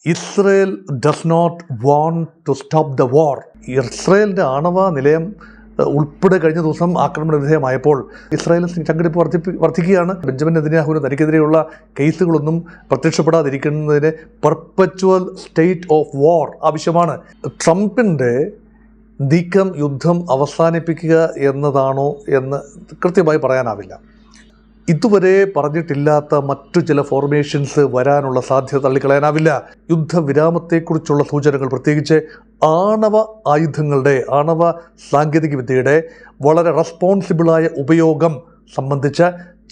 Israel does not want to stop the war. ഇസ്രയേലിൻ്റെ ആണവ നിലയം ഉൾപ്പെടെ കഴിഞ്ഞ ദിവസം ആക്രമണ വിധേയമായപ്പോൾ ഇസ്രായേലിൽ ചങ്കടിപ്പ് വർദ്ധിക്കുകയാണ്. ബെഞ്ചമിൻ നെതന്യാഹുവിന് തനിക്കെതിരെയുള്ള കേസുകളൊന്നും പ്രത്യക്ഷപ്പെടാതിരിക്കുന്നതിന് പെർപ്പച്വൽ സ്റ്റേറ്റ് ഓഫ് വാർ ആവശ്യമാണ്. ട്രംപിൻ്റെ നീക്കം യുദ്ധം അവസാനിപ്പിക്കുക എന്നതാണോ എന്ന് കൃത്യമായി പറയാനാവില്ല. ഇതുവരെ പറഞ്ഞിട്ടില്ലാത്ത മറ്റു ചില ഫോർമേഷൻസ് വരാനുള്ള സാധ്യത തള്ളിക്കളയാനാവില്ല. യുദ്ധവിരാമത്തെക്കുറിച്ചുള്ള സൂചനകൾ, പ്രത്യേകിച്ച് ആണവ ആയുധങ്ങളുടെ, ആണവ സാങ്കേതിക വിദ്യയുടെ വളരെ റെസ്പോൺസിബിളായ ഉപയോഗം സംബന്ധിച്ച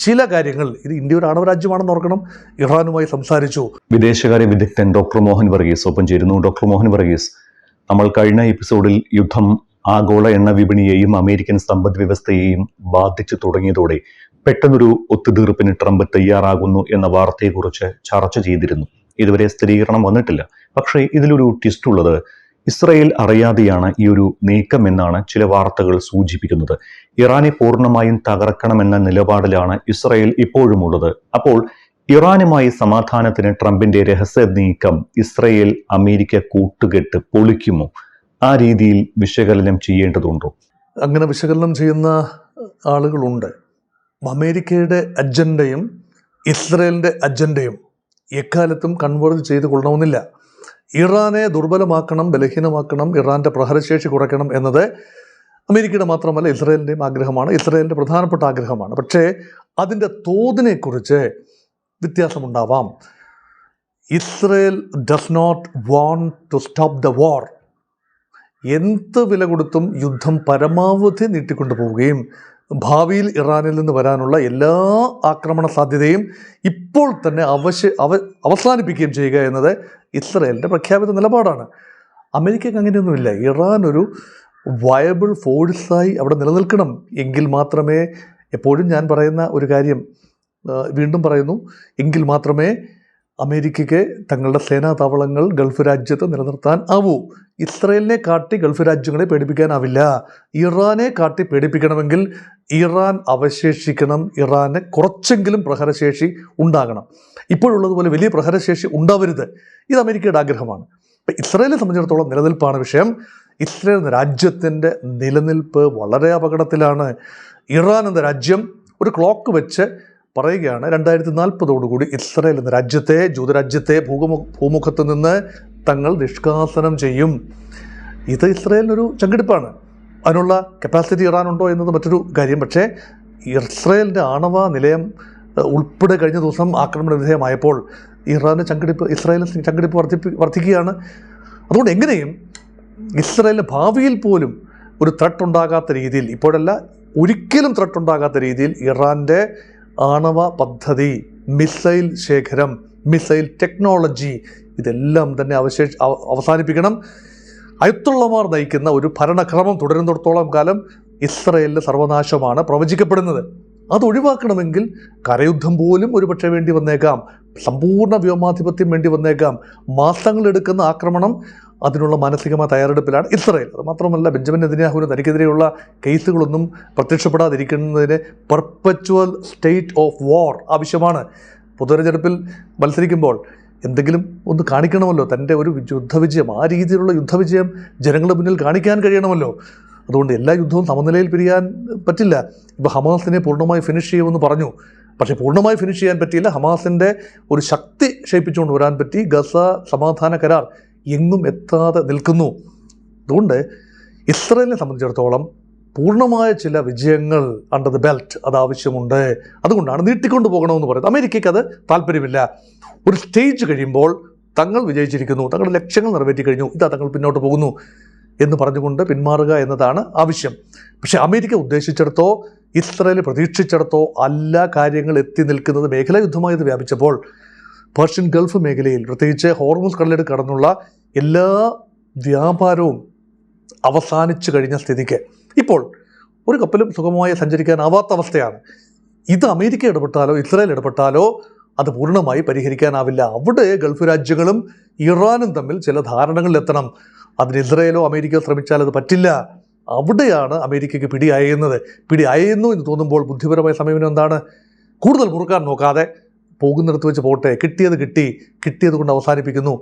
ചില കാര്യങ്ങൾ, ഇത് ഇന്ത്യ ഒരു ആണവ രാജ്യമാണെന്ന് ഓർക്കണം, ഇറാനുമായി സംസാരിച്ചു. വിദേശകാര്യ വിദഗ്ധൻ ഡോക്ടർ മോഹൻ വർഗീസ് ഒപ്പം ചേരുന്നു. ഡോക്ടർ മോഹൻ വർഗീസ്, നമ്മൾ കഴിഞ്ഞ എപ്പിസോഡിൽ യുദ്ധം ആഗോള എണ്ണ വിപണിയെയും അമേരിക്കൻ സമ്പദ് വ്യവസ്ഥയെയും ബാധിച്ചു തുടങ്ങിയതോടെ പെട്ടെന്നൊരു ഒത്തുതീർപ്പിന് ട്രംപ് തയ്യാറാകുന്നു എന്ന വാർത്തയെക്കുറിച്ച് ചർച്ച ചെയ്തിരുന്നു. ഇതുവരെ സ്ഥിരീകരണം വന്നിട്ടില്ല. പക്ഷേ ഇതിലൊരു ട്വിസ്റ്റ് ഉള്ളത്, ഇസ്രയേൽ അറിയാതെയാണ് ഈ ഒരു നീക്കം എന്നാണ് ചില വാർത്തകൾ സൂചിപ്പിക്കുന്നത്. ഇറാനെ പൂർണ്ണമായും തകർക്കണമെന്ന നിലപാടിലാണ് ഇസ്രയേൽ ഇപ്പോഴും ഉള്ളത്. അപ്പോൾ ഇറാനുമായി സമാധാനത്തിന് ട്രംപിന്റെ രഹസ്യ നീക്കം ഇസ്രയേൽ അമേരിക്ക കൂട്ടുകെട്ട് പൊളിക്കുമോ? ആ രീതിയിൽ വിശകലനം ചെയ്യേണ്ടതുണ്ടോ? അങ്ങനെ വിശകലനം ചെയ്യുന്ന ആളുകളുണ്ട്. അമേരിക്കയുടെ അജണ്ടയും ഇസ്രയേലിൻ്റെ അജണ്ടയും എക്കാലത്തും കൺവേർജ് ചെയ്ത് കൊള്ളണമെന്നില്ല. ഇറാനെ ദുർബലമാക്കണം, ബലഹീനമാക്കണം, ഇറാൻ്റെ പ്രഹരശേഷി കുറയ്ക്കണം എന്നത് അമേരിക്കയുടെ മാത്രമല്ല ഇസ്രയേലിൻ്റെയും ആഗ്രഹമാണ്, ഇസ്രയേലിൻ്റെ പ്രധാനപ്പെട്ട ആഗ്രഹമാണ്. പക്ഷേ അതിൻ്റെ തോതിനെക്കുറിച്ച് വ്യത്യാസമുണ്ടാവാം. Israel does not want to stop the war. എന്ത് വില കൊടുത്തും യുദ്ധം പരമാവധി നീട്ടിക്കൊണ്ടു പോവുകയും ഭാവിയിൽ ഇറാനിൽ നിന്ന് വരാനുള്ള എല്ലാ ആക്രമണ സാധ്യതയും ഇപ്പോൾ തന്നെ അവസാനിപ്പിക്കുകയും ചെയ്യുക എന്നത് ഇസ്രയേലിൻ്റെ പ്രഖ്യാപിത നിലപാടാണ്. അമേരിക്കയ്ക്ക് അങ്ങനെയൊന്നുമില്ല. ഇറാൻ ഒരു വയബിൾ ഫോഴ്സായി അവിടെ നിലനിൽക്കണം. എങ്കിൽ മാത്രമേ, എപ്പോഴും ഞാൻ പറയുന്ന ഒരു കാര്യം വീണ്ടും പറയുന്നു, എങ്കിൽ മാത്രമേ അമേരിക്കയ്ക്ക് തങ്ങളുടെ സേനാ താവളങ്ങൾ ഗൾഫ് രാജ്യത്ത് നിലനിർത്താൻ ആവൂ. ഇസ്രയേലിനെ കാട്ടി ഗൾഫ് രാജ്യങ്ങളെ പേടിപ്പിക്കാനാവില്ല. ഇറാനെ കാട്ടി പേടിപ്പിക്കണമെങ്കിൽ ഇറാൻ അവശേഷിക്കണം, ഇറാന് കുറച്ചെങ്കിലും പ്രഹരശേഷി ഉണ്ടാകണം. ഇപ്പോഴുള്ളതുപോലെ വലിയ പ്രഹരശേഷി ഉണ്ടാവരുത്. ഇത് അമേരിക്കയുടെ ആഗ്രഹമാണ്. ഇപ്പം ഇസ്രയേലിനെ സംബന്ധിച്ചിടത്തോളം നിലനിൽപ്പാണ് വിഷയം. ഇസ്രയേൽ എന്ന രാജ്യത്തിൻ്റെ നിലനിൽപ്പ് വളരെ അപകടത്തിലാണ്. ഇറാൻ എന്ന രാജ്യം ഒരു ക്ലോക്ക് വെച്ച് പറയുകയാണ്, 2040 ഇസ്രയേൽ എന്ന രാജ്യത്തെ, ജൂതരാജ്യത്തെ ഭൂമുഖത്ത് നിന്ന് തങ്ങൾ നിഷ്കാസനം ചെയ്യും. ഇത് ഇസ്രയേലിനൊരു ചങ്കിടിപ്പാണ്. അതിനുള്ള കപ്പാസിറ്റി ഇറാനുണ്ടോ എന്നത് മറ്റൊരു കാര്യം. പക്ഷേ ഇസ്രയേലിൻ്റെ ആണവ നിലയം ഉൾപ്പെടെ കഴിഞ്ഞ ദിവസം ആക്രമണ വിധേയമായപ്പോൾ ഇസ്രായേലിൽ ചങ്കിടിപ്പ് വർദ്ധിക്കുകയാണ്. അതുകൊണ്ട് എങ്ങനെയും ഇസ്രയേലിന് ഭാവിയിൽ പോലും ഒരു ത്രെട്ട് ഉണ്ടാകാത്ത രീതിയിൽ, ഇപ്പോഴല്ല ഒരിക്കലും ത്രെട്ട് ഉണ്ടാകാത്ത രീതിയിൽ ഇറാൻ്റെ ആണവ പദ്ധതി, മിസൈൽ ശേഖരം, മിസൈൽ ടെക്നോളജി, ഇതെല്ലാം തന്നെ അവസാനിപ്പിക്കണം. അയത്തുള്ളമാർ നയിക്കുന്ന ഒരു ഭരണക്രമം തുടരുന്നിടത്തോളം കാലം ഇസ്രയേലിൻ്റെ സർവനാശമാണ് പ്രവചിക്കപ്പെടുന്നത്. അത് ഒഴിവാക്കണമെങ്കിൽ കരയുദ്ധം പോലും ഒരുപക്ഷെ വേണ്ടി വന്നേക്കാം, സമ്പൂർണ്ണ വ്യോമാധിപത്യം വേണ്ടി വന്നേക്കാം. മാസങ്ങളെടുക്കുന്ന ആക്രമണം, അതിനുള്ള മാനസികമായ തയ്യാറെടുപ്പിലാണ് ഇസ്രയേൽ. അത് മാത്രമല്ല, ബെഞ്ചമിൻ നെതന്യാഹുവിന് തനിക്കെതിരെയുള്ള കേസുകളൊന്നും പ്രത്യക്ഷപ്പെടാതിരിക്കുന്നതിന് പെർപ്പച്വൽ സ്റ്റേറ്റ് ഓഫ് വാർ ആവശ്യമാണ്. പൊതുതെരഞ്ഞെടുപ്പിൽ മത്സരിക്കുമ്പോൾ എന്തെങ്കിലും ഒന്ന് കാണിക്കണമല്ലോ, തൻ്റെ ഒരു യുദ്ധവിജയം, ആ രീതിയിലുള്ള യുദ്ധവിജയം ജനങ്ങളുടെ മുന്നിൽ കാണിക്കാൻ കഴിയണമല്ലോ. അതുകൊണ്ട് എല്ലാ യുദ്ധവും സമനിലയിൽ പിരിയാൻ പറ്റില്ല. ഇപ്പോൾ ഹമാസിനെ പൂർണ്ണമായി ഫിനിഷ് ചെയ്യുമെന്ന് പറഞ്ഞു, പക്ഷേ പൂർണ്ണമായി ഫിനിഷ് ചെയ്യാൻ പറ്റിയില്ല. ഹമാസിൻ്റെ ഒരു ശക്തി ക്ഷയിപ്പിച്ചുകൊണ്ട് വരാൻ പറ്റി. ഗസ സമാധാന കരാർ എങ്ങും എത്താതെ നിൽക്കുന്നു. അതുകൊണ്ട് ഇസ്രയേലിനെ സംബന്ധിച്ചിടത്തോളം പൂർണ്ണമായ ചില വിജയങ്ങൾ അണ്ടർ ദ ബെൽറ്റ് അത് ആവശ്യമുണ്ട്. അതുകൊണ്ടാണ് നീട്ടിക്കൊണ്ടു പോകണമെന്ന് പറയുന്നത്. അമേരിക്കയ്ക്ക് അത് താല്പര്യമില്ല. ഒരു സ്റ്റേജ് കഴിയുമ്പോൾ തങ്ങൾ വിജയിച്ചിരിക്കുന്നു, തങ്ങളുടെ ലക്ഷ്യങ്ങൾ നിറവേറ്റി കഴിഞ്ഞു, ഇതാ തങ്ങൾ പിന്നോട്ട് പോകുന്നു എന്ന് പറഞ്ഞുകൊണ്ട് പിന്മാറുക എന്നതാണ് ആവശ്യം. പക്ഷേ അമേരിക്ക ഉദ്ദേശിച്ചിടത്തോ ഇസ്രയേൽ പ്രതീക്ഷിച്ചിടത്തോ അല്ല കാര്യങ്ങൾ എത്തി നിൽക്കുന്നത്. മേഖലാ യുദ്ധമായി ഇത് വ്യാപിച്ചപ്പോൾ പേർഷ്യൻ ഗൾഫ് മേഖലയിൽ, പ്രത്യേകിച്ച് ഹോർമുസ് കടലിടുക്ക് കടന്നുള്ള എല്ലാ വ്യാപാരവും അവസാനിച്ചു കഴിഞ്ഞ സ്ഥിതിക്ക് ഇപ്പോൾ ഒരു കപ്പലും സുഗമമായി സഞ്ചരിക്കാനാവാത്ത അവസ്ഥയാണ്. ഇത് അമേരിക്ക ഇടപെട്ടാലോ ഇസ്രായേൽ ഇടപെട്ടാലോ അത് പൂർണ്ണമായി പരിഹരിക്കാനാവില്ല. അവിടെ ഗൾഫ് രാജ്യങ്ങളും ഇറാനും തമ്മിൽ ചില ധാരണകളിലെത്തണം. അതിന് ഇസ്രായേലോ അമേരിക്കയോ ശ്രമിച്ചാൽ അത് പറ്റില്ല. അവിടെയാണ് അമേരിക്കയ്ക്ക് പിടിയായുന്നത് എന്ന് തോന്നുമ്പോൾ ബുദ്ധിപരമായ സമീപനം എന്താണ്? കൂടുതൽ മുറുക്കാൻ നോക്കാതെ പോകുന്നിടത്ത് വെച്ച് പോട്ടെ, കിട്ടിയത് കൊണ്ട് അവസാനിപ്പിക്കുന്നു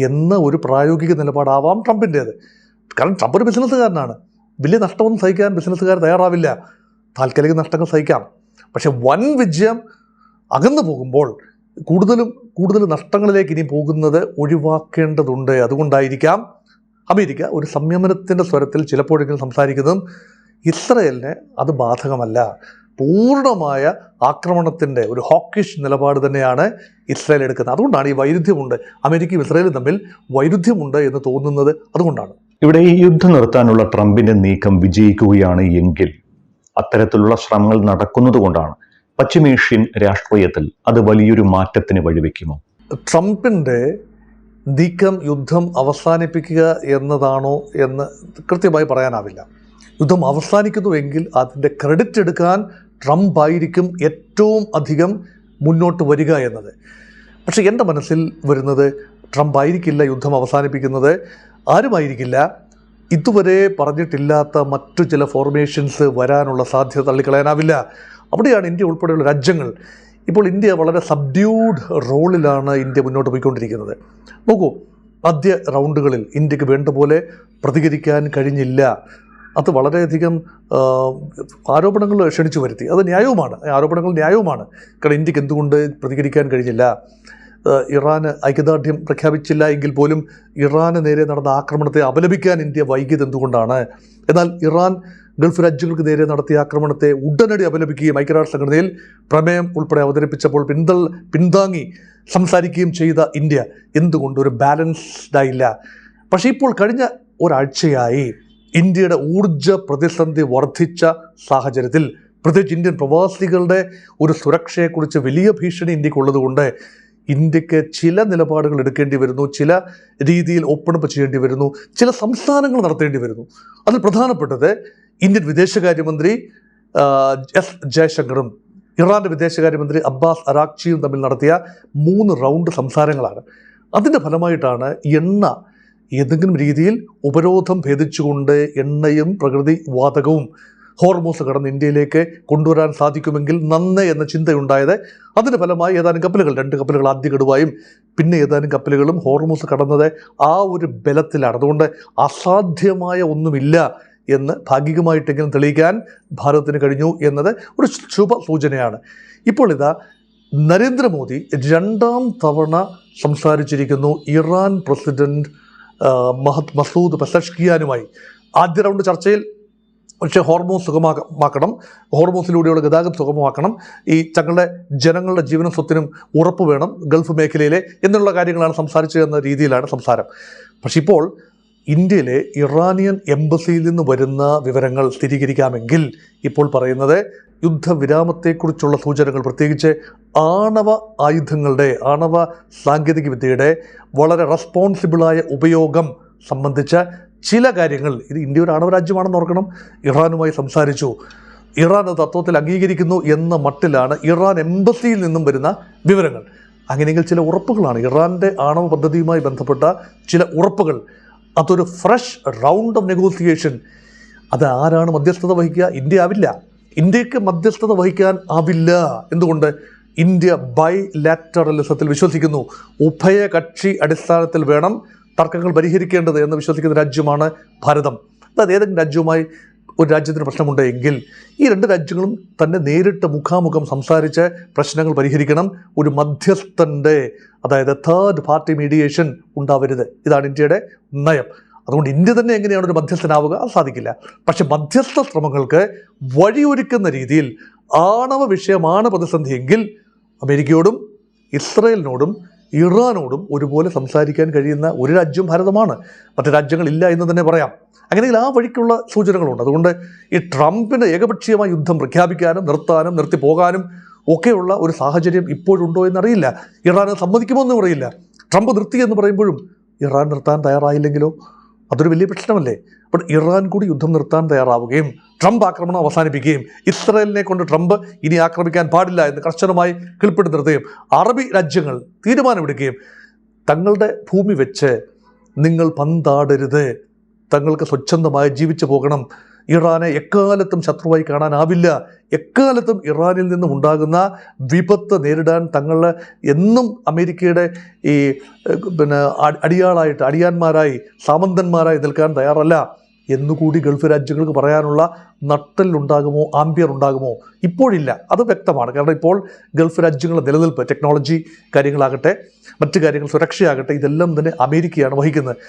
എന്ന ഒരു പ്രായോഗിക നിലപാടാവാം ട്രംപിൻ്റേത്. കാരണം ട്രംപ് ഒരു ബിസിനസ്സുകാരനാണ്. വലിയ നഷ്ടമൊന്നും സഹിക്കാൻ ബിസിനസ്സുകാർ തയ്യാറാവില്ല. താൽക്കാലിക നഷ്ടങ്ങൾ സഹിക്കാം. പക്ഷെ വൻ വിജയം അകന്നു പോകുമ്പോൾ കൂടുതൽ നഷ്ടങ്ങളിലേക്ക് ഇനി പോകുന്നത് ഒഴിവാക്കേണ്ടതുണ്ട്. അതുകൊണ്ടായിരിക്കാം അമേരിക്ക ഒരു സംയമനത്തിൻ്റെ സ്വരത്തിൽ ചിലപ്പോഴെങ്കിലും സംസാരിക്കുന്നതും. ഇസ്രയേലിന് അത് ബാധകമല്ല. പൂർണ്ണമായ ആക്രമണത്തിൻ്റെ ഒരു ഹോക്കിഷ് നിലപാട് തന്നെയാണ് ഇസ്രായേൽ എടുക്കുന്നത്. അതുകൊണ്ടാണ് ഈ വൈരുദ്ധ്യമുണ്ട്, അമേരിക്കയും ഇസ്രായേലും തമ്മിൽ വൈരുദ്ധ്യമുണ്ട് എന്ന് തോന്നുന്നത്. അതുകൊണ്ടാണ് ഇവിടെ ഈ യുദ്ധം നിർത്താനുള്ള ട്രംപിന്റെ നീക്കം വിജയിക്കുകയാണ് എങ്കിൽ, അത്തരത്തിലുള്ള ശ്രമങ്ങൾ നടക്കുന്നത് കൊണ്ടാണ് പശ്ചിമേഷ്യൻ രാഷ്ട്രീയത്തിൽ അത് വലിയൊരു മാറ്റത്തിന് വഴിവെക്കുമോ? ട്രംപിൻ്റെ നീക്കം യുദ്ധം അവസാനിപ്പിക്കുക എന്നതാണോ എന്ന് കൃത്യമായി പറയാനാവില്ല. യുദ്ധം അവസാനിക്കുന്നുവെങ്കിൽ അതിൻ്റെ ക്രെഡിറ്റ് എടുക്കാൻ ട്രംപ് ആയിരിക്കും ഏറ്റവും അധികം മുന്നോട്ട് വരിക എന്നത്. പക്ഷേ എൻ്റെ മനസ്സിൽ വരുന്നത് ട്രംപ് ആയിരിക്കില്ല യുദ്ധം അവസാനിപ്പിക്കുന്നത്. ആരുമായിരിക്കില്ല. ഇതുവരെ പറഞ്ഞിട്ടില്ലാത്ത മറ്റു ചില ഫോർമേഷൻസ് വരാനുള്ള സാധ്യത തള്ളിക്കളയാനാവില്ല. അവിടെയാണ് ഇന്ത്യ ഉൾപ്പെടെയുള്ള രാജ്യങ്ങൾ. ഇപ്പോൾ ഇന്ത്യ വളരെ സബ്ഡ്യൂഡ് റോളിലാണ് ഇന്ത്യ മുന്നോട്ട് പോയിക്കൊണ്ടിരിക്കുന്നത്. നോക്കൂ, ആദ്യ റൗണ്ടുകളിൽ ഇന്ത്യക്ക് വേണ്ട പോലെ പ്രതികരിക്കാൻ കഴിഞ്ഞില്ല. അത് വളരെയധികം ആരോപണങ്ങൾ ക്ഷണിച്ചു വരുത്തി. അത് ന്യായവുമാണ്, ആരോപണങ്ങൾ ന്യായവുമാണ്. കാരണം ഇന്ത്യക്ക് എന്തുകൊണ്ട് പ്രതികരിക്കാൻ കഴിഞ്ഞില്ല? ഇറാന് ഐക്യദാർഢ്യം പ്രഖ്യാപിച്ചില്ല എങ്കിൽ പോലും ഇറാന് നേരെ നടന്ന ആക്രമണത്തെ അപലപിക്കാൻ ഇന്ത്യ വൈകിയത് എന്തുകൊണ്ടാണ്? എന്നാൽ ഇറാൻ ഗൾഫ് രാജ്യങ്ങൾക്ക് നേരെ നടത്തിയ ആക്രമണത്തെ ഉടനടി അപലപിക്കുകയും ഐക്യരാഷ്ട്ര സംഘടനയിൽ പ്രമേയം ഉൾപ്പെടെ അവതരിപ്പിച്ചപ്പോൾ പിന്താങ്ങി സംസാരിക്കുകയും ചെയ്ത ഇന്ത്യ എന്തുകൊണ്ട് ഒരു ബാലൻസ്ഡ് ആയില്ല? പക്ഷേ ഇപ്പോൾ കഴിഞ്ഞ ഒരാഴ്ചയായി ഇന്ത്യയുടെ ഊർജ പ്രതിസന്ധി വർദ്ധിച്ച സാഹചര്യത്തിൽ, പ്രത്യേകിച്ച് ഇന്ത്യൻ പ്രവാസികളുടെ ഒരു സുരക്ഷയെക്കുറിച്ച് വലിയ ഭീഷണി ഇന്ത്യക്കുള്ളതുകൊണ്ട് ഇന്ത്യക്ക് ചില നിലപാടുകൾ എടുക്കേണ്ടി വരുന്നു, ചില രീതിയിൽ ഓപ്പൺ അപ്പ് ചെയ്യേണ്ടി വരുന്നു, ചില സംസ്ഥാനങ്ങൾ നടത്തേണ്ടി വരുന്നു. അതിൽ പ്രധാനപ്പെട്ടത് ഇന്ത്യൻ വിദേശകാര്യമന്ത്രി എസ് ജയശങ്കറും ഇറാൻ്റെ വിദേശകാര്യമന്ത്രി അബ്ബാസ് അറാക്ചിയും തമ്മിൽ നടത്തിയ 3 റൗണ്ട് സംസാരങ്ങളാണ്. അതിൻ്റെ ഫലമായിട്ടാണ് എണ്ണ ഏതെങ്കിലും രീതിയിൽ ഉപരോധം ഭേദിച്ചുകൊണ്ട് എണ്ണയും പ്രകൃതി വാതകവും ഹോർമൂസ് കടന്ന് ഇന്ത്യയിലേക്ക് കൊണ്ടുവരാൻ സാധിക്കുമെങ്കിൽ നന്ന് എന്ന ചിന്തയുണ്ടായത്. അതിന് ഫലമായി ഏതാനും കപ്പലുകൾ, 2 കപ്പലുകൾ ആദ്യ ഗഡുവായും പിന്നെ ഏതാനും കപ്പലുകളും ഹോർമൂസ് കടന്നത് ആ ഒരു ബലത്തിലാണ്. അതുകൊണ്ട് അസാധ്യമായ ഒന്നുമില്ല എന്ന് ഭാഗികമായിട്ടെങ്കിലും തെളിയിക്കാൻ ഭാരതത്തിന് കഴിഞ്ഞു എന്നത് ഒരു ശുഭ സൂചനയാണ്. ഇപ്പോൾ ഇതാ നരേന്ദ്രമോദി 2ാം തവണ സംസാരിച്ചിരിക്കുന്നു ഇറാൻ പ്രസിഡന്റ് മസൂദ് പെസഷ്കിയാനുമായി. ആദ്യ റൗണ്ട് ചർച്ചയിൽ പക്ഷേ ഹോർമോസ് സുഗമമാക്കണം, ഹോർമോസിലൂടെയുള്ള ഗതാഗതം സുഗമമാക്കണം, ഈ തങ്ങളുടെ ജനങ്ങളുടെ ജീവനും സ്വത്തിനും ഉറപ്പ് വേണം ഗൾഫ് മേഖലയിലെ എന്നുള്ള കാര്യങ്ങളാണ് സംസാരിച്ചത് എന്ന രീതിയിലാണ് സംസാരം. പക്ഷെ ഇപ്പോൾ ഇന്ത്യയിലെ ഇറാനിയൻ എംബസിയിൽ നിന്ന് വരുന്ന വിവരങ്ങൾ സ്ഥിരീകരിക്കാമെങ്കിൽ ഇപ്പോൾ പറയുന്നത് യുദ്ധവിരാമത്തെക്കുറിച്ചുള്ള സൂചനകൾ, പ്രത്യേകിച്ച് ആണവ ആയുധങ്ങളുടെ, ആണവ സാങ്കേതിക വിദ്യയുടെ വളരെ റെസ്പോൺസിബിളായ ഉപയോഗം സംബന്ധിച്ച ചില കാര്യങ്ങൾ, ഇത് ഇന്ത്യ ഒരു ആണവ രാജ്യമാണെന്ന് ഓർക്കണം, ഇറാനുമായി സംസാരിച്ചു, ഇറാൻ അത് തത്വത്തിൽ അംഗീകരിക്കുന്നു എന്ന മട്ടിലാണ് ഇറാൻ എംബസിയിൽ നിന്നും വരുന്ന വിവരങ്ങൾ. അങ്ങനെയെങ്കിൽ ചില ഉറപ്പുകളാണ് ഇറാൻ്റെ ആണവ പദ്ധതിയുമായി ബന്ധപ്പെട്ട ചില ഉറപ്പുകൾ. അതൊരു ഫ്രഷ് റൗണ്ട് ഓഫ് നെഗോസിയേഷൻ. അത് ആരാണ് മധ്യസ്ഥത വഹിക്കുക? ഇന്ത്യ ആവില്ല. ഇന്ത്യക്ക് മധ്യസ്ഥത വഹിക്കാൻ ആവില്ല. എന്തുകൊണ്ട്? ഇന്ത്യ ബൈലാറ്ററലിസത്തിൽ വിശ്വസിക്കുന്നു. ഉഭയകക്ഷി അടിസ്ഥാനത്തിൽ വേണം തർക്കങ്ങൾ പരിഹരിക്കേണ്ടത് എന്ന് വിശ്വസിക്കുന്ന രാജ്യമാണ് ഭാരതം. അതായത് ഏതെങ്കിലും രാജ്യവുമായി ഒരു രാജ്യത്തിന് പ്രശ്നമുണ്ടെങ്കിൽ ഈ 2 രാജ്യങ്ങളും തന്നെ നേരിട്ട് മുഖാമുഖം സംസാരിച്ച് പ്രശ്നങ്ങൾ പരിഹരിക്കണം. ഒരു മധ്യസ്ഥൻ്റെ, അതായത് തേർഡ് പാർട്ടി മീഡിയേഷൻ ഉണ്ടാവരുത്. ഇതാണ് ഇന്ത്യയുടെ നയം. അതുകൊണ്ട് ഇന്ത്യ തന്നെ എങ്ങനെയാണ് ഒരു മധ്യസ്ഥനാവുക? അത് സാധിക്കില്ല. പക്ഷെ മധ്യസ്ഥ ശ്രമങ്ങൾക്ക് വഴിയൊരുക്കുന്ന രീതിയിൽ ആണവ വിഷയമാണ് പ്രതിസന്ധിയെങ്കിൽ അമേരിക്കയോടും ഇസ്രയേലിനോടും ഇറാനോടും ഒരുപോലെ സംസാരിക്കാൻ കഴിയുന്ന ഒരു രാജ്യം ഭാരതമാണ്. മറ്റു രാജ്യങ്ങളില്ല എന്ന് തന്നെ പറയാം. അങ്ങനെയെങ്കിൽ ആ വഴിക്കുള്ള സൂചനകളുണ്ട്. അതുകൊണ്ട് ഈ ട്രംപിന് ഏകപക്ഷീയമായ യുദ്ധം പ്രഖ്യാപിക്കാനും നിർത്താനും നിർത്തിപ്പോകാനും ഒക്കെയുള്ള ഒരു സാഹചര്യം ഇപ്പോഴുണ്ടോ എന്നറിയില്ല. ഇറാൻ സമ്മതിക്കുമോ എന്നും അറിയില്ല. ട്രംപ് നിർത്തി എന്ന് പറയുമ്പോഴും ഇറാൻ നിർത്താൻ തയ്യാറായില്ലെങ്കിലോ അതൊരു വലിയ പ്രശ്നമല്ലേ? അപ്പോൾ ഇറാൻ കൂടി യുദ്ധം നിർത്താൻ തയ്യാറാവുകയും ട്രംപ് ആക്രമണം അവസാനിപ്പിക്കുകയും ഇസ്രയേലിനെ കൊണ്ട് ട്രംപ് ഇനി ആക്രമിക്കാൻ പാടില്ല എന്ന് കർശനമായി കീഴ്പ്പെടുത്തി നിർത്തുകയും അറബി രാജ്യങ്ങൾ തീരുമാനമെടുക്കുകയും തങ്ങളുടെ ഭൂമി വെച്ച് നിങ്ങൾ പന്താടരുത്, തങ്ങൾക്ക് സ്വച്ഛന്തമായി ജീവിച്ചു പോകണം ഇറാനെ എക്കാലത്തും ശത്രുവായി കാണാനാവില്ല. എക്കാലത്തും ഇറാനിൽ നിന്നും ഉണ്ടാകുന്ന വിപത്ത് നേരിടാൻ തങ്ങൾ എന്നും അമേരിക്കയുടെ ഈ അടിയാന്മാരായി സാമന്തന്മാരായി നിൽക്കാൻ തയ്യാറല്ല എന്നുകൂടി ഗൾഫ് രാജ്യങ്ങൾക്ക് പറയാനുള്ള നട്ടലുണ്ടാകുമോ, ആംബിയർ ഉണ്ടാകുമോ? ഇപ്പോഴില്ല, അത് വ്യക്തമാണ്. കാരണം ഇപ്പോൾ ഗൾഫ് രാജ്യങ്ങളുടെ നിലനിൽപ്പ്, ടെക്നോളജി കാര്യങ്ങളാകട്ടെ, മറ്റു കാര്യങ്ങൾ, സുരക്ഷയാകട്ടെ, ഇതെല്ലാം തന്നെ അമേരിക്കയാണ് വഹിക്കുന്നത്.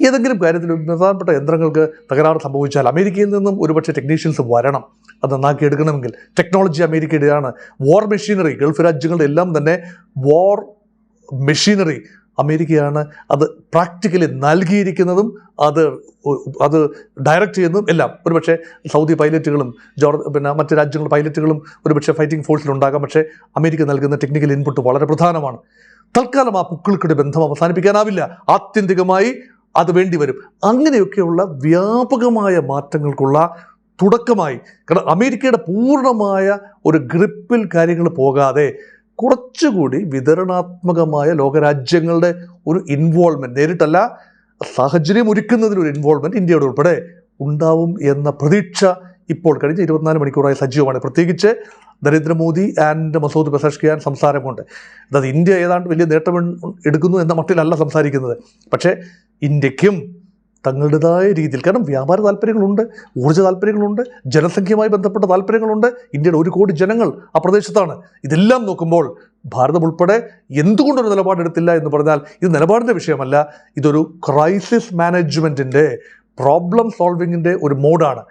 ഏതെങ്കിലും കാര്യത്തിൽ പ്രധാനപ്പെട്ട യന്ത്രങ്ങൾക്ക് തകരാറ് സംഭവിച്ചാൽ അമേരിക്കയിൽ നിന്നും ഒരുപക്ഷെ ടെക്നീഷ്യൻസ് വരണം, അത് നന്നാക്കി എടുക്കണമെങ്കിൽ. ടെക്നോളജി അമേരിക്കയുടെയാണ്. വാർ മെഷീനറി, ഗൾഫ് രാജ്യങ്ങളുടെ എല്ലാം തന്നെ വാർ മെഷീനറി അമേരിക്കയാണ് അത് പ്രാക്ടിക്കലി നൽകിയിരിക്കുന്നതും അത് ഡയറക്റ്റ് ചെയ്യുന്നതും എല്ലാം. ഒരുപക്ഷെ സൗദി പൈലറ്റുകളും മറ്റ് രാജ്യങ്ങളുടെ പൈലറ്റുകളും ഒരുപക്ഷെ ഫൈറ്റിംഗ് ഫോഴ്സിലുണ്ടാകാം. പക്ഷേ അമേരിക്ക നൽകുന്ന ടെക്നിക്കൽ ഇൻപുട്ട് വളരെ പ്രധാനമാണ്. തൽക്കാലം ആ പുക്കിൾക്കിടെ ബന്ധം അവസാനിപ്പിക്കാനാവില്ല. ആത്യന്തികമായി അത് വേണ്ടി വരും. അങ്ങനെയൊക്കെയുള്ള വ്യാപകമായ മാറ്റങ്ങൾക്കുള്ള തുടക്കമായി, കാരണം അമേരിക്കയുടെ പൂർണ്ണമായ ഒരു ഗ്രിപ്പിൽ കാര്യങ്ങൾ പോകാതെ കുറച്ചുകൂടി വിതരണാത്മകമായ ലോകരാജ്യങ്ങളുടെ ഒരു ഇൻവോൾവ്മെൻറ്റ്, നേരിട്ടല്ല സാഹചര്യം ഒരുക്കുന്നതിലൊരു ഇൻവോൾവ്മെൻറ്റ് ഇന്ത്യയുടെ ഉൾപ്പെടെ ഉണ്ടാവും എന്ന പ്രതീക്ഷ ഇപ്പോൾ കഴിഞ്ഞ 24 മണിക്കൂറായി സജീവമാണ്. പ്രത്യേകിച്ച് നരേന്ദ്രമോദി ആൻഡ് മസൂദ് പെസഷ്കിയാൻ സംസാരം കൊണ്ട്. അതായത് ഇന്ത്യ ഏതാണ്ട് വലിയ നേട്ടം എടുക്കുന്നു എന്ന മട്ടിലല്ല സംസാരിക്കുന്നത്. പക്ഷേ ഇന്ത്യക്കും തങ്ങളുടേതായ രീതിയിൽ, കാരണം വ്യാപാര താല്പര്യങ്ങളുണ്ട്, ഊർജ്ജ താല്പര്യങ്ങളുണ്ട്, ജനസംഖ്യയുമായി ബന്ധപ്പെട്ട താല്പര്യങ്ങളുണ്ട്. ഇന്ത്യയുടെ 1 കോടി ജനങ്ങൾ ആ പ്രദേശത്താണ്. ഇതെല്ലാം നോക്കുമ്പോൾ ഭാരതം ഉൾപ്പെടെ എന്തുകൊണ്ടൊരു നിലപാടെടുത്തില്ല എന്ന് പറഞ്ഞാൽ ഇത് നിലപാടിൻ്റെ വിഷയമല്ല, ഇതൊരു ക്രൈസിസ് മാനേജ്മെൻറ്റിൻ്റെ, പ്രോബ്ലം സോൾവിങ്ങിൻ്റെ ഒരു മോഡാണ്.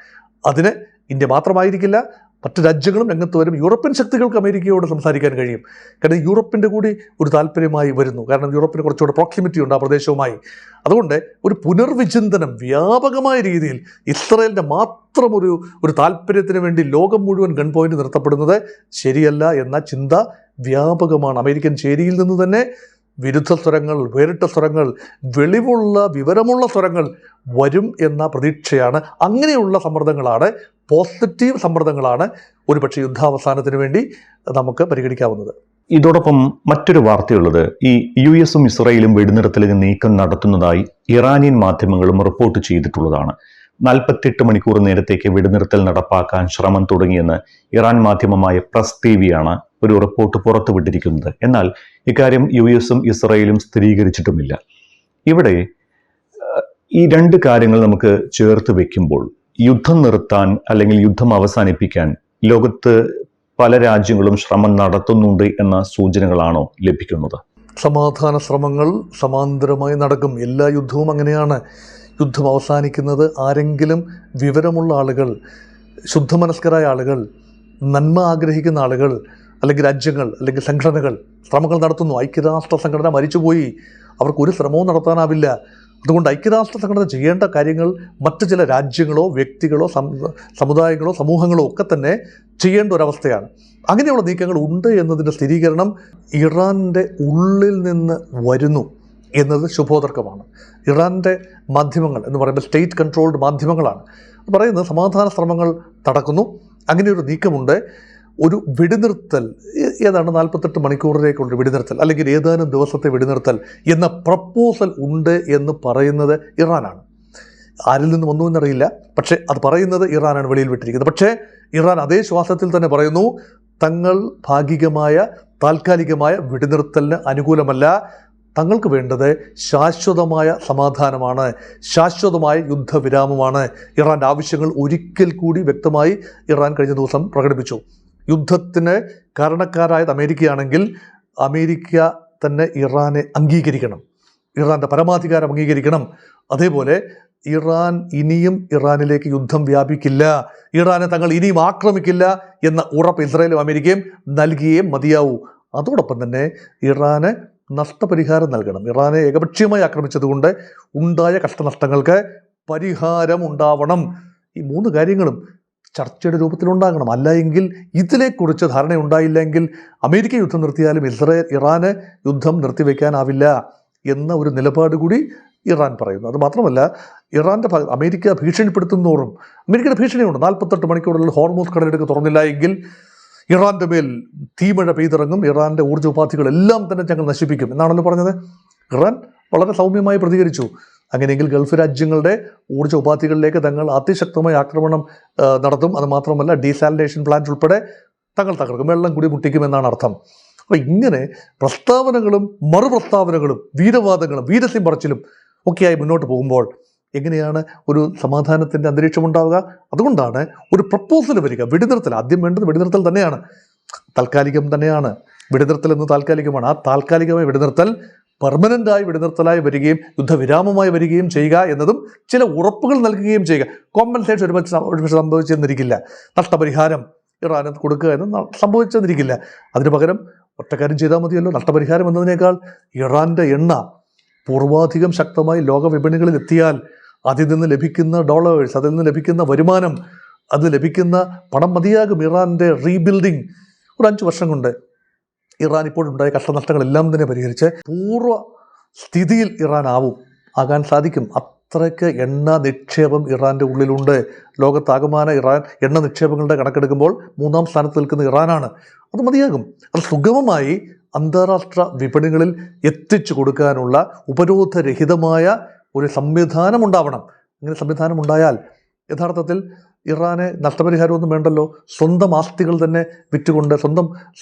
അതിന് ഇന്ത്യ മാത്രമായിരിക്കില്ല, മറ്റ് രാജ്യങ്ങളും രംഗത്ത് വരും. യൂറോപ്യൻ ശക്തികൾക്ക് അമേരിക്കയോട് സംസാരിക്കാൻ കഴിയും. കാരണം യൂറോപ്പിൻ്റെ കൂടി ഒരു താല്പര്യമായി വരുന്നു. കാരണം യൂറോപ്പിന് കുറച്ചുകൂടെ പ്രോക്സിമിറ്റി ഉണ്ട് ആ പ്രദേശവുമായി. അതുകൊണ്ട് ഒരു പുനർവിചിന്തനം വ്യാപകമായ രീതിയിൽ ഇസ്രയേലിൻ്റെ മാത്രം ഒരു താല്പര്യത്തിന് വേണ്ടി ലോകം മുഴുവൻ ഗൺ പോയിന്റ് നിർത്തപ്പെടുന്നത് ശരിയല്ല എന്ന ചിന്ത വ്യാപകമാണ്. അമേരിക്കൻ ചേരിയിൽ നിന്ന് തന്നെ വിരുദ്ധ സ്വരങ്ങൾ, വേറിട്ട സ്വരങ്ങൾ, വെളിവുള്ള വിവരമുള്ള സ്വരങ്ങൾ വരും എന്ന പ്രതീക്ഷയാണ്. അങ്ങനെയുള്ള സമ്മർദ്ദങ്ങളാണ്, പോസിറ്റീവ് സമ്മർദ്ദങ്ങളാണ് ഒരുപക്ഷെ യുദ്ധാവസാനത്തിന് വേണ്ടി നമുക്ക് പരിഗണിക്കാവുന്നത്. ഇതോടൊപ്പം മറ്റൊരു വാർത്തയുള്ളത്, ഈ US-ഉം ഇസ്രായേലും വെടിനിർത്തലിന് നീക്കം നടത്തുന്നതായി ഇറാനിയൻ മാധ്യമങ്ങളും റിപ്പോർട്ട് ചെയ്തിട്ടുള്ളതാണ്. 48 മണിക്കൂർ നേരത്തേക്ക് വെടിനിർത്തൽ നടപ്പാക്കാൻ ശ്രമം തുടങ്ങിയെന്ന് ഇറാൻ മാധ്യമമായ പ്രസ് ടിവിയാണ് ഒരു റിപ്പോർട്ട് പുറത്തുവിട്ടിരിക്കുന്നത്. എന്നാൽ ഇക്കാര്യം US-ഉം ഇസ്രായേലും സ്ഥിരീകരിച്ചിട്ടുമില്ല. ഇവിടെ ഈ 2 കാര്യങ്ങൾ നമുക്ക് ചേർത്ത് വെക്കുമ്പോൾ യുദ്ധം നിർത്താൻ അല്ലെങ്കിൽ യുദ്ധം അവസാനിപ്പിക്കാൻ ലോകത്ത് പല രാജ്യങ്ങളും ശ്രമം നടത്തുന്നുണ്ട് എന്ന സൂചനകളാണോ ലഭിക്കുന്നത്? സമാധാന ശ്രമങ്ങൾ സമാന്തരമായി നടക്കും. എല്ലാ യുദ്ധവും അങ്ങനെയാണ്. യുദ്ധം അവസാനിക്കുന്നത് ആരെങ്കിലും വിവരമുള്ള ആളുകൾ, ശുദ്ധമനസ്കരായ ആളുകൾ, നന്മ ആഗ്രഹിക്കുന്ന ആളുകൾ, അല്ലെങ്കിൽ രാജ്യങ്ങൾ, അല്ലെങ്കിൽ സംഘടനകൾ ശ്രമങ്ങൾ നടത്തുന്നു. ഐക്യരാഷ്ട്ര സംഘടന മരിച്ചുപോയി, അവർക്കൊരു ശ്രമവും നടത്താനാവില്ല. അതുകൊണ്ട് ഐക്യരാഷ്ട്ര സംഘടന ചെയ്യേണ്ട കാര്യങ്ങൾ മറ്റു ചില രാജ്യങ്ങളോ വ്യക്തികളോ സമുദായങ്ങളോ സമൂഹങ്ങളോ ഒക്കെ തന്നെ ചെയ്യേണ്ട ഒരവസ്ഥയാണ്. അങ്ങനെയുള്ള നീക്കങ്ങൾ ഉണ്ട് എന്നതിൻ്റെ സ്ഥിരീകരണം ഇറാൻ്റെ ഉള്ളിൽ നിന്ന് വരുന്നു എന്നത് ശുഭോദർക്കമാണ്. ഇറാൻ്റെ മാധ്യമങ്ങൾ എന്ന് പറയുമ്പോൾ സ്റ്റേറ്റ് കൺട്രോൾഡ് മാധ്യമങ്ങളാണ് പറയുന്നത്. സമാധാന ശ്രമങ്ങൾ നടക്കുന്നു, അങ്ങനെയൊരു നീക്കമുണ്ട്. ഒരു വെടിനിർത്തൽ, ഏതാണ്ട് 48 മണിക്കൂറിലേക്കുള്ള വെടിനിർത്തൽ അല്ലെങ്കിൽ ഏതാനും ദിവസത്തെ വെടിനിർത്തൽ എന്ന പ്രപ്പോസൽ ഉണ്ട് എന്ന് പറയുന്നത് ഇറാനാണ്. ആരിൽ നിന്ന് വന്നു എന്നറിയില്ല, പക്ഷേ അത് പറയുന്നത് ഇറാനാണ് വെളിയിൽ വിട്ടിരിക്കുന്നത്. പക്ഷേ ഇറാൻ അതേ ശ്വാസത്തിൽ തന്നെ പറയുന്നു, തങ്ങൾ ഭാഗികമായ താൽക്കാലികമായ വെടിനിർത്തലിന് അനുകൂലമല്ല, തങ്ങൾക്ക് വേണ്ടത് ശാശ്വതമായ സമാധാനമാണ്, ശാശ്വതമായ യുദ്ധവിരാമമാണ്. ഇറാൻ്റെ ആവശ്യങ്ങൾ ഒരിക്കൽ കൂടി വ്യക്തമായി ഇറാൻ കഴിഞ്ഞ ദിവസം പ്രകടിപ്പിച്ചു. യുദ്ധത്തിന് കാരണക്കാരായത് അമേരിക്കയാണെങ്കിൽ അമേരിക്ക തന്നെ ഇറാനെ അംഗീകരിക്കണം, ഇറാൻ്റെ പരമാധികാരം അംഗീകരിക്കണം. അതേപോലെ ഇറാനിലേക്ക് യുദ്ധം വ്യാപിക്കില്ല, ഇറാനെ തങ്ങൾ ഇനിയും ആക്രമിക്കില്ല എന്ന ഉറപ്പ് ഇസ്രായേലും അമേരിക്കയും നൽകിയേ മതിയാവൂ. അതോടൊപ്പം തന്നെ ഇറാന് നഷ്ടപരിഹാരം നൽകണം. ഇറാനെ ഏകപക്ഷീയമായി ആക്രമിച്ചതുകൊണ്ട് ഉണ്ടായ കഷ്ടനഷ്ടങ്ങൾക്ക് പരിഹാരം ഉണ്ടാവണം. ഈ 3 കാര്യങ്ങളും ചർച്ചയുടെ രൂപത്തിലുണ്ടാകണം. അല്ല എങ്കിൽ ഇതിനെക്കുറിച്ച് ധാരണയുണ്ടായില്ലെങ്കിൽ അമേരിക്ക യുദ്ധം നിർത്തിയാലും ഇറാന് യുദ്ധം നിർത്തിവെക്കാനാവില്ല എന്ന ഒരു നിലപാട് കൂടി ഇറാൻ പറയുന്നു. അത് മാത്രമല്ല, ഇറാൻ്റെ അമേരിക്ക ഭീഷണിപ്പെടുത്തുന്നതോറും അമേരിക്കയുടെ ഭീഷണിയുണ്ട്. 48 മണിക്കൂറുകളിൽ ഹോർമൂസ് കടലിടുക്ക് തുറന്നില്ല എങ്കിൽ ഇറാൻ്റെ മേൽ തീമഴ പെയ്തിറങ്ങും, ഇറാൻ്റെ ഊർജ്ജ ഉപാധികളെല്ലാം തന്നെ ഞങ്ങൾ നശിപ്പിക്കും എന്നാണല്ലോ പറഞ്ഞത്. ഇറാൻ വളരെ സൗമ്യമായി പ്രതികരിച്ചു. അങ്ങനെയെങ്കിൽ ഗൾഫ് രാജ്യങ്ങളുടെ ഊർജ്ജ ഉപാധികളിലേക്ക് തങ്ങൾ അതിശക്തമായ ആക്രമണം നടത്തും. അത് മാത്രമല്ല ഡീസാലിനേഷൻ പ്ലാന്റ് ഉൾപ്പെടെ തങ്ങൾ തകർക്കും, വെള്ളം കൂടി മുട്ടിക്കുമെന്നാണ് അർത്ഥം. അപ്പോൾ ഇങ്ങനെ പ്രസ്താവനകളും മറുപ്രസ്താവനകളും വീരവാദങ്ങളും വീരസ്യം പറച്ചിലും ഒക്കെയായി മുന്നോട്ട് പോകുമ്പോൾ എങ്ങനെയാണ് ഒരു സമാധാനത്തിൻ്റെ അന്തരീക്ഷം ഉണ്ടാവുക? അതുകൊണ്ടാണ് ഒരു പ്രപ്പോസൽ വരിക, വെടിനിർത്തൽ. ആദ്യം വേണ്ടത് വെടിനിർത്തൽ തന്നെയാണ്, താൽക്കാലികം തന്നെയാണ്. വെടിനിർത്തൽ എന്ന് താൽക്കാലികമാണ്. ആ താൽക്കാലികമായ വെടിനിർത്തൽ പെർമനൻ്റായി വെടിനിർത്തലായി വരികയും യുദ്ധവിരാമമായി വരികയും ചെയ്യുക എന്നതും ചില ഉറപ്പുകൾ നൽകുകയും ചെയ്യുക. കോമ്പൻസേഷൻ ഒരുപക്ഷെ സംഭവിച്ചെന്നിരിക്കില്ല, നഷ്ടപരിഹാരം ഇറാന് കൊടുക്കുക എന്ന് സംഭവിച്ചെന്നിരിക്കില്ല. അതിന് പകരം ഒറ്റക്കാര്യം ചെയ്താൽ മതിയല്ലോ. നഷ്ടപരിഹാരം എന്നതിനേക്കാൾ ഇറാൻ്റെ എണ്ണ പൂർവാധികം ശക്തമായി ലോക വിപണികളിൽ എത്തിയാൽ അതിൽ നിന്ന് ലഭിക്കുന്ന ഡോളേഴ്സ്, അതിൽ നിന്ന് ലഭിക്കുന്ന വരുമാനം, അത് ലഭിക്കുന്ന പണം മതിയാകും ഇറാൻ്റെ റീബിൽഡിങ്. ഒരു 5 വർഷം കൊണ്ട് ഇറാൻ ഇപ്പോഴുണ്ടായ കഷ്ടനഷ്ടങ്ങളെല്ലാം തന്നെ പരിഹരിച്ച് പൂർവ്വ സ്ഥിതിയിൽ ഇറാൻ ആകാൻ സാധിക്കും. അത്രയ്ക്ക് എണ്ണ നിക്ഷേപം ഇറാൻ്റെ ഉള്ളിലുണ്ട്. ലോകത്താകമാന ഇറാൻ എണ്ണ നിക്ഷേപങ്ങളുടെ കണക്കെടുക്കുമ്പോൾ 3-ാം സ്ഥാനത്ത് നിൽക്കുന്ന ഇറാനാണ്. അത് മതിയാകും. അത് സുഗമമായി അന്താരാഷ്ട്ര വിപണികളിൽ എത്തിച്ചു കൊടുക്കാനുള്ള ഉപരോധരഹിതമായ ഒരു സംവിധാനം ഉണ്ടാവണം. അങ്ങനെ സംവിധാനം ഉണ്ടായാൽ യഥാർത്ഥത്തിൽ ഇറാന് നഷ്ടപരിഹാരമൊന്നും വേണ്ടല്ലോ. സ്വന്തം ആസ്തികൾ തന്നെ വിറ്റുകൊണ്ട്,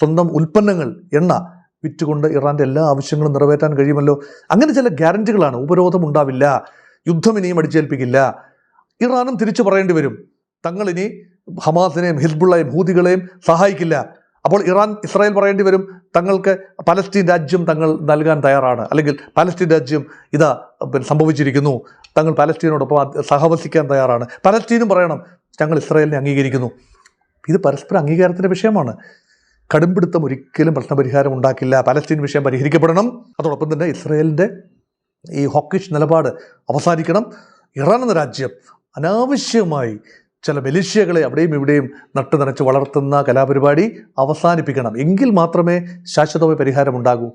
സ്വന്തം ഉൽപ്പന്നങ്ങൾ എണ്ണ വിറ്റുകൊണ്ട് ഇറാൻ്റെ എല്ലാ ആവശ്യങ്ങളും നിറവേറ്റാൻ കഴിയുമല്ലോ. അങ്ങനെ ചില ഗ്യാരണ്ടികളാണ്. ഉപരോധം ഉണ്ടാവില്ല, യുദ്ധം ഇനിയും അടിച്ചേൽപ്പിക്കില്ല. ഇറാനും തിരിച്ചു പറയേണ്ടി വരും, തങ്ങളിനി ഹമാസിനെയും ഹിസ്ബുള്ളയും ഹൂതികളെയും സഹായിക്കില്ല. അപ്പോൾ ഇസ്രായേൽ പറയേണ്ടി വരും, തങ്ങൾക്ക് പലസ്തീൻ രാജ്യം തങ്ങൾ നൽകാൻ തയ്യാറാണ്, അല്ലെങ്കിൽ പലസ്തീൻ രാജ്യം ഇതാ സംഭവിച്ചിരിക്കുന്നു, തങ്ങൾ പലസ്തീനോടൊപ്പം സഹവസിക്കാൻ തയ്യാറാണ്. പലസ്തീനും പറയണം, ഞങ്ങൾ ഇസ്രായേലിനെ അംഗീകരിക്കുന്നു. ഇത് പരസ്പര അംഗീകാരത്തിൻ്റെ വിഷയമാണ്. കടുംപിടുത്തം ഒരിക്കലും പ്രശ്നപരിഹാരം ഉണ്ടാക്കില്ല. പലസ്തീൻ വിഷയം പരിഹരിക്കപ്പെടണം. അതോടൊപ്പം തന്നെ ഇസ്രായേലിൻ്റെ ഈ ഹോക്കിഷ് നിലപാട് അവസാനിക്കണം. ഇറാൻ എന്ന രാജ്യം അനാവശ്യമായി ചില മിലിഷ്യകളെ അവിടെയും ഇവിടെയും നട്ടുനനച്ച് വളർത്തുന്ന കലാപരിപാടി അവസാനിപ്പിക്കണം. എങ്കിൽ മാത്രമേ ശാശ്വതമായ പരിഹാരമുണ്ടാകൂ.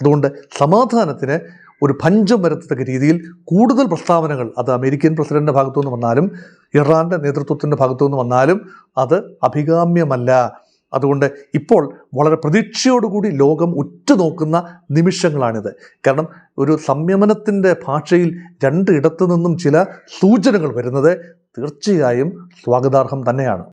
അതുകൊണ്ട് സമാധാനത്തിന് ഒരു ഭഞ്ചം വരുത്തത്തക്ക രീതിയിൽ കൂടുതൽ പ്രസ്താവനകൾ, അത് അമേരിക്കൻ പ്രസിഡന്റിൻ്റെ ഭാഗത്തു നിന്ന് വന്നാലും ഇറാൻ്റെ നേതൃത്വത്തിൻ്റെ ഭാഗത്തു നിന്ന് വന്നാലും അത് അഭികാമ്യമല്ല. അതുകൊണ്ട് ഇപ്പോൾ വളരെ പ്രതീക്ഷയോടുകൂടി ലോകം ഉറ്റുനോക്കുന്ന നിമിഷങ്ങളാണിത്. കാരണം ഒരു സംയമനത്തിൻ്റെ ഭാഷയിൽ രണ്ടിടത്തു നിന്നും ചില സൂചനകൾ വരുന്നത് തീർച്ചയായും സ്വാഗതാർഹം തന്നെയാണ്.